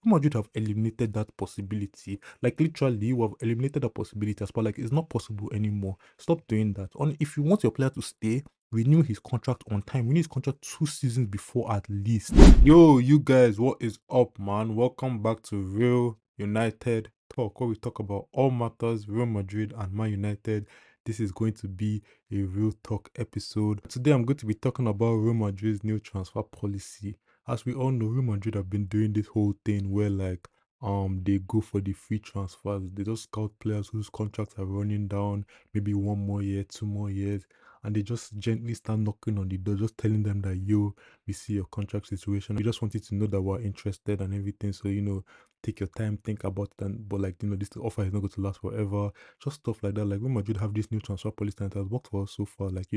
Real Madrid have eliminated that possibility. Like literally, we have eliminated that possibility as well. Like it's not possible anymore. Stop doing that. On if you want your player to stay, renew his contract on time. Renew his contract 2 seasons before at least. Yo, you guys, what is up, man? Welcome back to Real United Talk, where we talk about all matters Real Madrid and Man United. This is going to be a real talk episode. Today, I'm going to be talking about Real Madrid's new transfer policy. As we all know, Real Madrid have been doing this whole thing where they go for the free transfers. They just scout players whose contracts are running down, maybe 1 more year, 2 more years, and they just gently start knocking on the door, just telling them that yo, we see your contract situation. We just wanted to know that we're interested and everything. So, take your time, think about it. But this offer is not going to last forever. Just stuff like that. Like Real Madrid have this new transfer policy and it has worked for us so far. Like,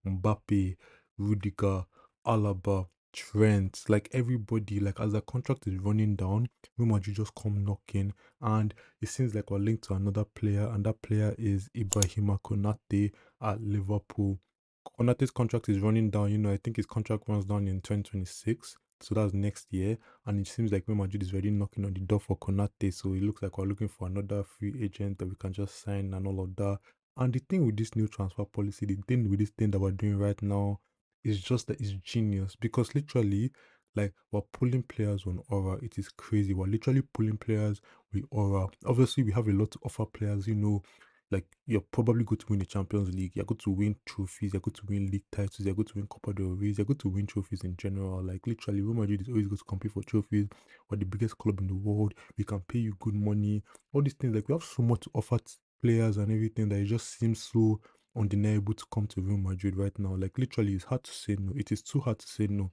Mbappe, Rudiger, Alaba, Trent, like everybody, like as the contract is running down, Real Madrid just come knocking, and it seems like we're linked to another player, and that player is Ibrahima Konate at Liverpool. Konate's contract is running down. I think his contract runs down in 2026, so that's next year, and it seems like Real Madrid is already knocking on the door for Konate. So it looks like we're looking for another free agent that we can just sign and all of that. And the thing with this new transfer policy, the thing with this thing that we're doing right now it's just that it's genius because literally, like we're pulling players on aura. It is crazy. We're literally pulling players with aura. Obviously, we have a lot to offer players. Like you're probably going to win the Champions League. You're going to win trophies. You're going to win league titles. You're going to win Copa del Rey. You're going to win trophies in general. Like literally, Real Madrid is always going to compete for trophies. We're the biggest club in the world. We can pay you good money. All these things. Like we have so much to offer players and everything that it just seems so undeniable to come to Real Madrid right now. Like literally, it's hard to say no. It is too hard to say no.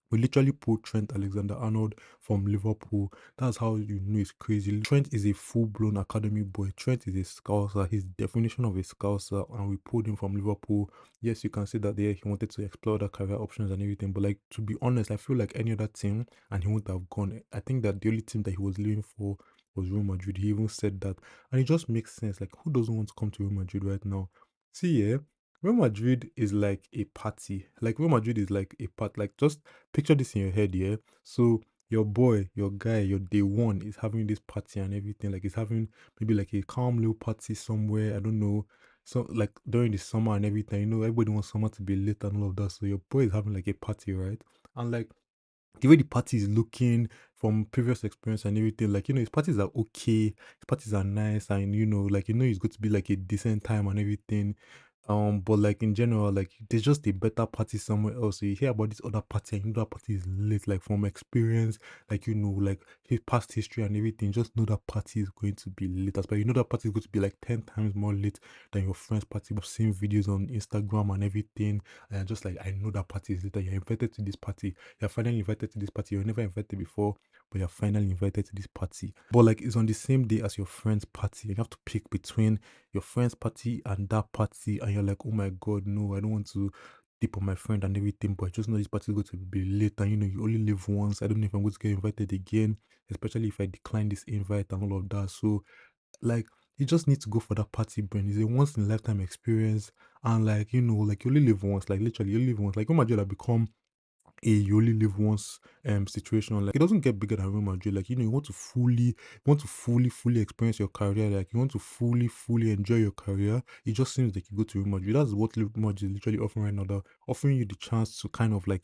We literally pulled Trent Alexander-Arnold from Liverpool. That's how you know it's crazy. Trent is a full-blown academy boy. Trent is a scouser. His definition of a scouser, and we pulled him from Liverpool. Yes, you can say that there he wanted to explore the career options and everything, but like to be honest, I feel like any other team and he wouldn't have gone. I think that the only team that he was leaving for was Real Madrid. He even said that, and it just makes sense. Like, who doesn't want to come to Real Madrid right now? See, yeah. Real Madrid is like a party. Like Real Madrid is like a part. Like just picture this in your head, yeah. So your boy, your guy, your day one is having this party and everything. Like he's having maybe like a calm little party somewhere. I don't know. So like during the summer and everything, everybody wants summer to be lit and all of that. So your boy is having like a party, right? And like the way the party is looking from previous experience and everything, like his parties are okay, his parties are nice, and like it's going to be like a decent time and everything. But like in general, like there's just a better party somewhere else. So you hear about this other party, and that party is lit, like from experience, like like his past history and everything. Just know that party is going to be lit, but that party is going to be like 10 times more lit than your friend's party. I've seen videos on Instagram and everything, and just like I know that party is lit. That you're invited to this party, you're finally invited to this party. You're never invited before, but you're finally invited to this party. But like it's on the same day as your friend's party. You have to pick between your friend's party and that party, and you're like, oh my god, no, I don't want to dip on my friend and everything, but I just know this party is going to be late, and you only live once. I don't know if I'm going to get invited again, especially if I decline this invite and all of that. So like you just need to go for that party brain. It's a once in a lifetime experience, and like like you only live once, like literally you only live once. Like Real Madrid have become a you only live once situation. Like it doesn't get bigger than Real Madrid. Like you want to fully experience your career. Like you want to fully enjoy your career. It just seems like you go to Real Madrid. That's what Real Madrid is literally offering right now. They're offering you the chance to kind of like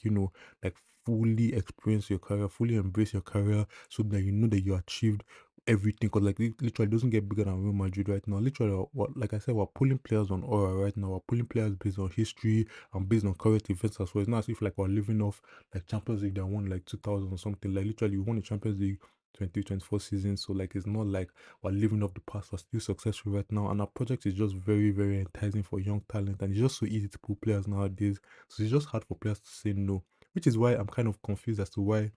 like fully experience your career, fully embrace your career, so that you know that you achieved everything. Because like literally it doesn't get bigger than Real Madrid right now. Literally, like I said, we're pulling players on aura right now. We're pulling players based on history and based on current events as well. It's not as if like we're living off like Champions League that won like 2000 or something. Like literally, we won the Champions League 2024 season. So like it's not like we're living off the past. We're still successful right now, and our project is just very enticing for young talent, and it's just so easy to pull players nowadays. So it's just hard for players to say no, which is why I'm kind of confused as to why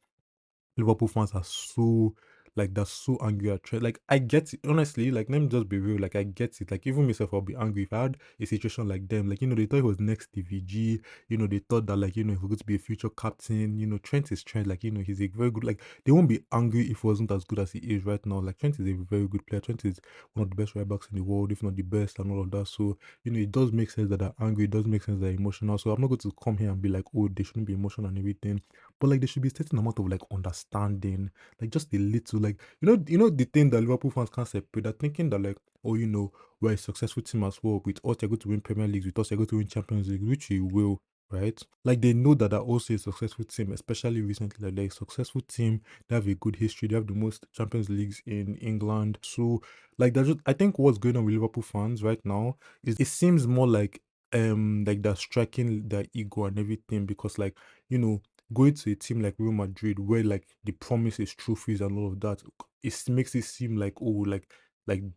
Liverpool fans are so like that's so angry at Trent. Like I get it, honestly. Like let me just be real. Like I get it. Like even myself, I'll be angry if I had a situation like them. Like they thought he was next TVG. They thought that like he was going to be a future captain. Trent is Trent. Like he's a very good. Like they won't be angry if he wasn't as good as he is right now. Like Trent is a very good player. Trent is one of the best right backs in the world, if not the best, and all of that. So it does make sense that they're angry. It does make sense that they're emotional. So I'm not going to come here and be like, oh, they shouldn't be emotional and everything. But like there should be a certain amount of like understanding, like just a little, like the thing that Liverpool fans can't separate. They're thinking that like, oh, we're a successful team as well. With us, you're going to win Premier Leagues. With us, you're going to win Champions League, which you will. Right, like they know that they're also a successful team, especially recently. Like they're a successful team, they have a good history, they have the most Champions Leagues in England. So, like, that's just, I think what's going on with Liverpool fans right now is it seems more like they're striking their ego and everything because, like, you know, going to a team like Real Madrid where like the promise is trophies and all of that, it makes it seem like, oh, like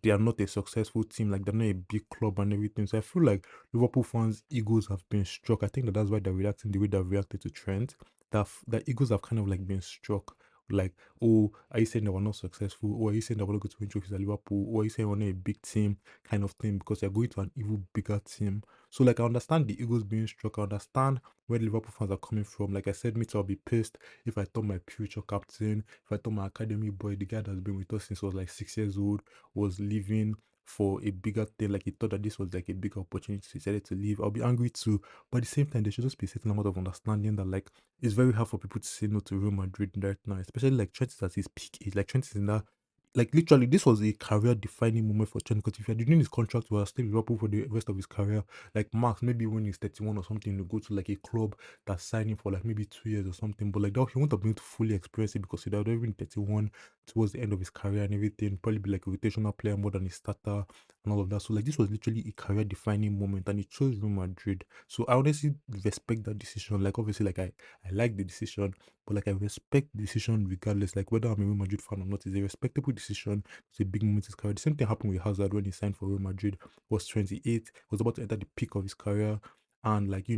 they are not a successful team, like they're not a big club and everything. So I feel like Liverpool fans' egos have been struck. I think that's why they're reacting the way they've reacted to Trent. That egos have kind of like been struck. Like, oh, are you saying that we're not successful? Or are you saying that we're not going to win trophies at Liverpool? Or are you saying we're not a big team kind of thing because you're going to an even bigger team? So, like, I understand the egos being struck. I understand where the Liverpool fans are coming from. Like I said, me too, I'll be pissed if I thought my future captain, if I thought my academy boy, the guy that's been with us since I was like 6 years old, was leaving for a bigger thing. Like he thought that this was like a big opportunity, so he decided to leave. I'll be angry too. But at the same time, there should just be a certain amount of understanding that like it's very hard for people to say no to Real Madrid right now, especially like Trent is at his peak age. Like Trent is in that, like literally, this was a career defining moment for Trent because if you're doing his contract, he was still in Liverpool for the rest of his career. Like Max, maybe when he's 31 or something, to go to like a club that's signing for like maybe 2 years or something. But like that, he won't have been able to fully experience it because he'd already been 31 towards the end of his career and everything. Probably be like a rotational player more than a starter and all of that. So like this was literally a career defining moment and he chose Real Madrid. So I honestly respect that decision. Like obviously, like I like the decision, but like I respect the decision regardless. Like whether I'm a Real Madrid fan or not, it's a respectable decision. It's a big moment in his career. The same thing happened with Hazard when he signed for Real Madrid. Was 28, was about to enter the peak of his career. And like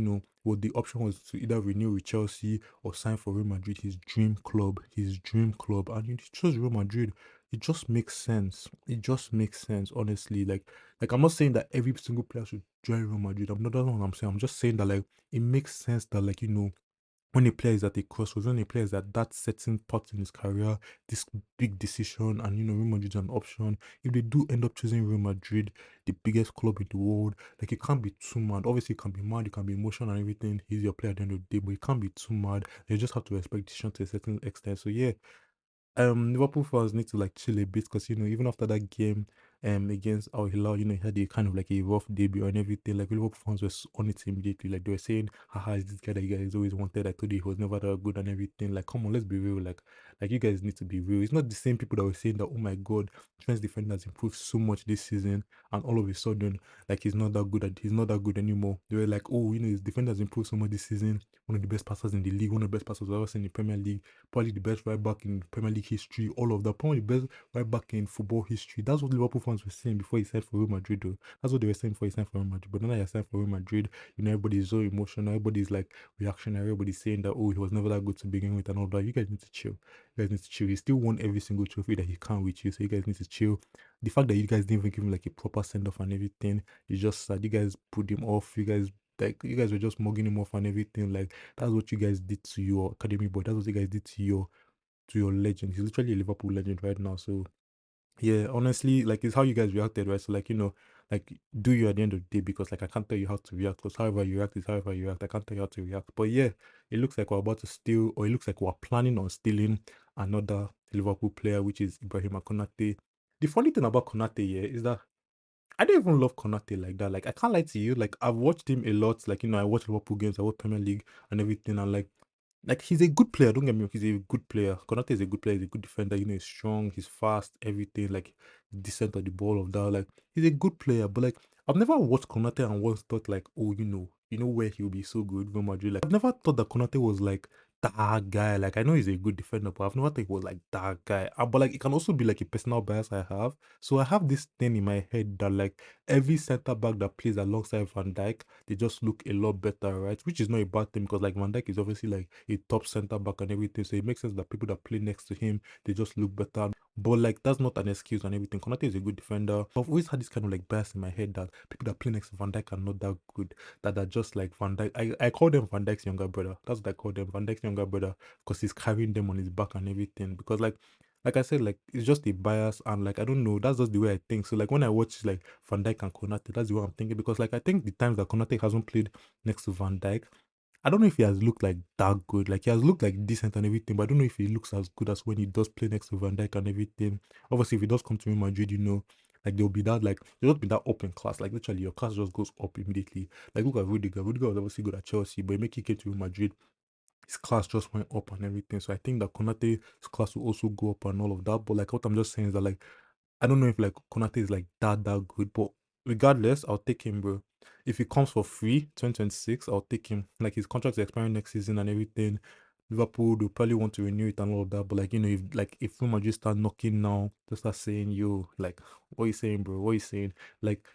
what the option was to either renew with Chelsea or sign for Real Madrid, his dream club, and he chose Real Madrid. It just makes sense. It just makes sense, honestly. Like I'm not saying that every single player should join Real Madrid. I'm not that's not what I'm saying. I'm just saying that like it makes sense that like when a player is at a crossroads, when a player is at that certain part in his career, this big decision, and Real Madrid is an option. If they do end up choosing Real Madrid, the biggest club in the world, like it can't be too mad. Obviously, it can be mad, it can be emotional and everything. He's your player at the end of the day, but it can't be too mad. You just have to respect decision to a certain extent. So yeah, Liverpool fans need to like chill a bit because even after that game against Al Hilal, he had a kind of like a rough debut and everything. Like Liverpool fans were on it immediately. Like they were saying, haha, is this guy that you guys always wanted? I told you he was never that good and everything. Like, come on, let's be real. Like you guys need to be real. It's not the same people that were saying that, oh my god, Trent's defender has improved so much this season, and all of a sudden, like he's not that good anymore. They were like, oh, his defender has improved so much this season, one of the best passers in the league, one of the best passers I've ever seen in the Premier League, probably the best right back in Premier League history, all of that. Probably the best right back in football history. That's what Liverpool fans were saying before he signed for Real Madrid, though. That's what they were saying before he signed for Real Madrid. But now he signed for Real Madrid, everybody's so emotional, everybody's like reactionary, everybody's saying that, oh, he was never that good to begin with and all that. You guys need to chill. You guys need to chill. He still won every single trophy that he can with you, so you guys need to chill. The fact that you guys didn't even give him like a proper send off and everything is just sad. You guys put him off. You guys were just mugging him off and everything. Like that's what you guys did to your academy boy. That's what you guys did to your legend. He's literally a Liverpool legend right now. So yeah, honestly, like it's how you guys reacted, right? So like like do you at the end of the day because like I can't tell you how to react because however you react is however you react. I can't tell you how to react. But yeah, it looks like we're about to steal, or it looks like we're planning on stealing another Liverpool player, which is Ibrahim Konate. The funny thing about Konate, yeah, is that I don't even love Konate like that. Like I can't lie to you. Like I've watched him a lot. Like I watch Liverpool games, I watch Premier League and everything, and like he's a good player. Don't get me wrong, he's a good player. Konate is a good player. He's a good defender. He's strong. He's fast. Everything like decent on the ball of that. Like he's a good player. But like I've never watched Konate and once thought like, oh, where he'll be so good, Real Madrid. Like I've never thought that Konate was like that guy. Like I know he's a good defender, but I've never thought he was like that guy. But like it can also be like a personal bias I have. So I have this thing in my head that like every center back that plays alongside Van Dijk, they just look a lot better, right? Which is not a bad thing because like Van Dijk is obviously like a top center back and everything. So it makes sense that people that play next to him, they just look better. But like that's not an excuse and everything. Konate is a good defender. I've always had this kind of like bias in my head that people that play next to Van Dijk are not that good. That are just like Van Dijk. I call them Van Dijk's younger brother. That's what I call them, Van Dijk's younger brother, because he's carrying them on his back and everything. Because like I said, like it's just a bias and like I don't know, that's just the way I think. So like when I watch like Van Dijk and Konate, that's the way I'm thinking. Because like I think the times that Konate hasn't played next to Van Dijk, I don't know if he has looked like that good. Like he has looked like decent and everything, but I don't know if he looks as good as when he does play next to Van Dijk and everything. Obviously, if he does come to Real Madrid, like there'll be that like there'll just be that up in class. Like literally, your class just goes up immediately. Like look at Rudiger. Rudiger was obviously good at Chelsea, but make he came to Real Madrid, his class just went up and everything. So I think that Konate's class will also go up and all of that. But like what I'm just saying is that like I don't know if like Konate is like that good, but regardless, I'll take him, bro. If he comes for free, 2026, I'll take him. Like his contract is expiring next season and everything. Liverpool will probably want to renew it and all of that. But like if Real Madrid start knocking now, they start saying yo, like what you saying, bro? What you saying?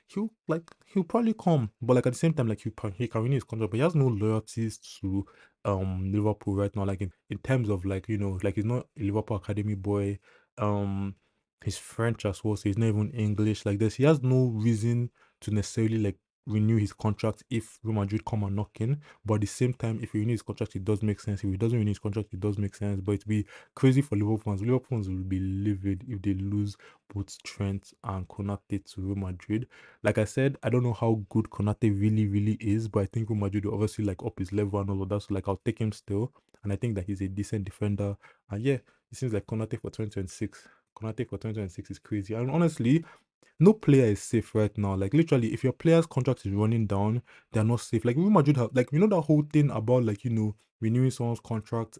He'll probably come, but like at the same time, like he can renew his contract, but he has no loyalties to Liverpool right now. Like in terms of like like he's not a Liverpool academy boy. Um he's French as well, so he's not even English like this. He has no reason to necessarily like renew his contract if Real Madrid come and knock in. But at the same time, if he renews his contract, it does make sense. If he doesn't renew his contract, it does make sense. But it'd be crazy for Liverpool fans. Liverpool fans will be livid if they lose both Trent and Konate to Real Madrid. Like I said, I don't know how good Konate really is, but I think Real Madrid will obviously like up his level and all of that. So like I'll take him still. And I think that he's a decent defender. And yeah, it seems like Konate for 2026. Konate for 2026 is crazy. And honestly, no player is safe right now. Like literally, if your player's contract is running down, they're not safe. Like Real Madrid have like that whole thing about like renewing someone's contract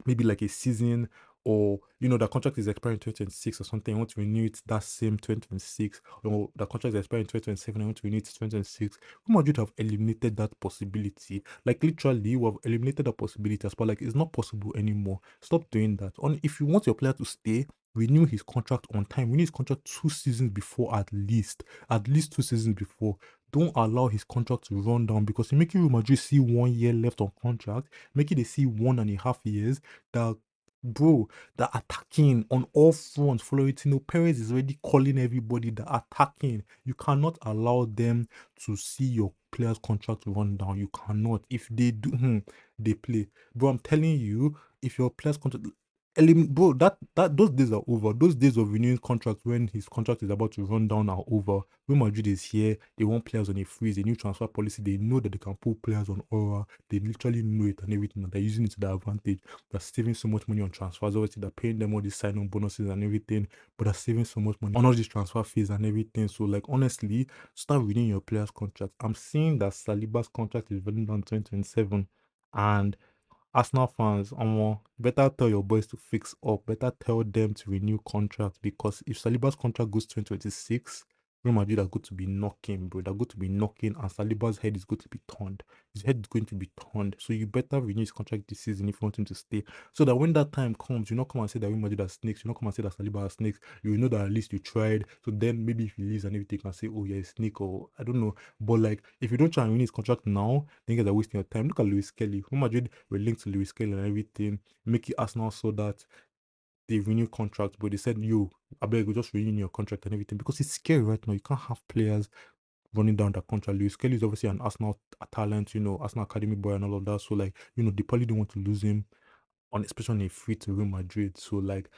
maybe like a season, or the contract is expiring 2026 or something, I want to renew it that same 2026, or the contract is expiring 2027, I want to renew it 2026. Real Madrid have eliminated that possibility. Like literally, we have eliminated that possibility as well. Like it's not possible anymore. Stop doing that. On if you want your player to stay, renew his contract on time. Renew his contract 2 seasons before at least 2 seasons before. Don't allow his contract to run down, because you make Real Madrid see 1 year left on contract, make it they see 1.5 years. That bro, they're attacking on all fronts. Florentino Perez is already calling everybody that attacking. You cannot allow them to see your player's contract run down. You cannot. If they do, they play. Bro, I'm telling you, if your player's contract bro, that those days are over. Those days of renewing contracts when his contract is about to run down are over. Real Madrid is here. They want players on a freeze, a new transfer policy. They know that they can pull players on aura. They literally know it and everything, and they're using it to their advantage. They're saving so much money on transfers. Obviously, they're paying them all these sign-on bonuses and everything, but they're saving so much money on all these transfer fees and everything. So, like, honestly, start renewing your players' contract. I'm seeing that Saliba's contract is running down 2027, and Arsenal fans, better tell your boys to fix up. Better tell them to renew contract, because if Saliba's contract goes 2026, Real Madrid are going to be knocking, bro. They're going to be knocking, and Saliba's head is going to be turned. His head is going to be turned. So you better renew his contract this season if you want him to stay. So that when that time comes, you not come and say that Real Madrid has snakes. You not come and say that Saliba has snakes. You will know that at least you tried. So then maybe if he leaves and everything, you can say, oh yeah, snake, or I don't know. But like, if you don't try and renew his contract now, then you guys are wasting your time. Look at Luis Kelly. Real Madrid were linked to Luis Kelly and everything. Make it Arsenal so that they renew contracts, but they said, "You, I beg you, just renew your contract and everything," because it's scary right now. You can't have players running down that contract. Lewis Kelly is obviously an Arsenal talent, Arsenal academy boy and all of that. So like, they probably don't want to lose him on, especially on a free to Real Madrid. So like,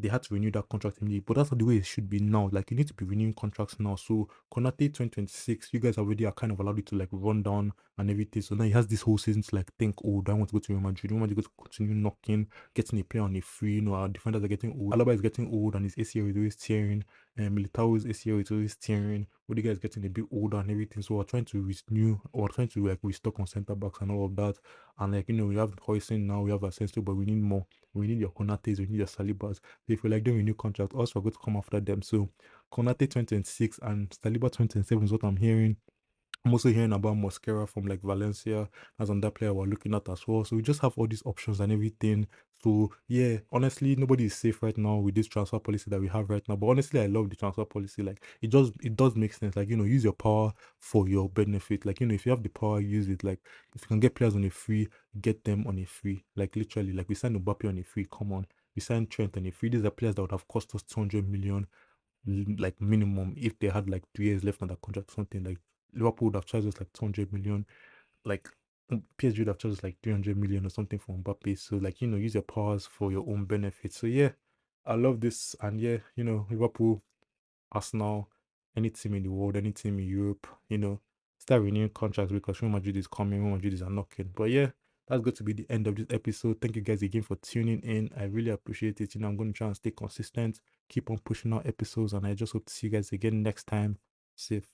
they had to renew that contract immediately. But that's not the way it should be now. Like, you need to be renewing contracts now. So Konate 2026, you guys already are kind of allowed it to like run down and everything. So now he has this whole season to like think, oh, do I want to go to Real Madrid? Real Madrid going to continue knocking, getting a player on a free. Our defenders are getting old. Alaba is getting old and his ACL is always tearing. And Militao's ACL is always tearing. Rudiger is getting a bit older and everything. So we're trying to renew, or trying to like restock on centre backs and all of that. And like, we have Hoisin now, we have Asensio, but we need more. We need your Konates, we need your Salibas. So if we like doing a new contract, also we're going to come after them. So Konate 2026 and Saliba 2027 is what I'm hearing. I'm also hearing about Mosquera from like Valencia as another player we're looking at as well. So we just have all these options and everything. So yeah, honestly, nobody is safe right now with this transfer policy that we have right now. But honestly, I love the transfer policy. Like it does make sense. Like, use your power for your benefit. Like, if you have the power, use it. Like if you can get players on a free, get them on a free. Like literally, like we signed Mbappe on a free. Come on. We signed Trent and if these are players that would have cost us 200 million, like minimum, if they had like 2 years left on that contract or something. Like Liverpool would have charged us like 200 million, like PSG would have charged us like 300 million or something for Mbappe. So like, use your powers for your own benefit. So yeah, I love this. And yeah, Liverpool, Arsenal, any team in the world, any team in Europe, start renewing contracts because Real Madrid is coming, Real Madrid is knocking. But yeah, that's going to be the end of this episode. Thank you guys again for tuning in. I really appreciate it. I'm going to try and stay consistent, keep on pushing out episodes, and I just hope to see you guys again next time. Safe.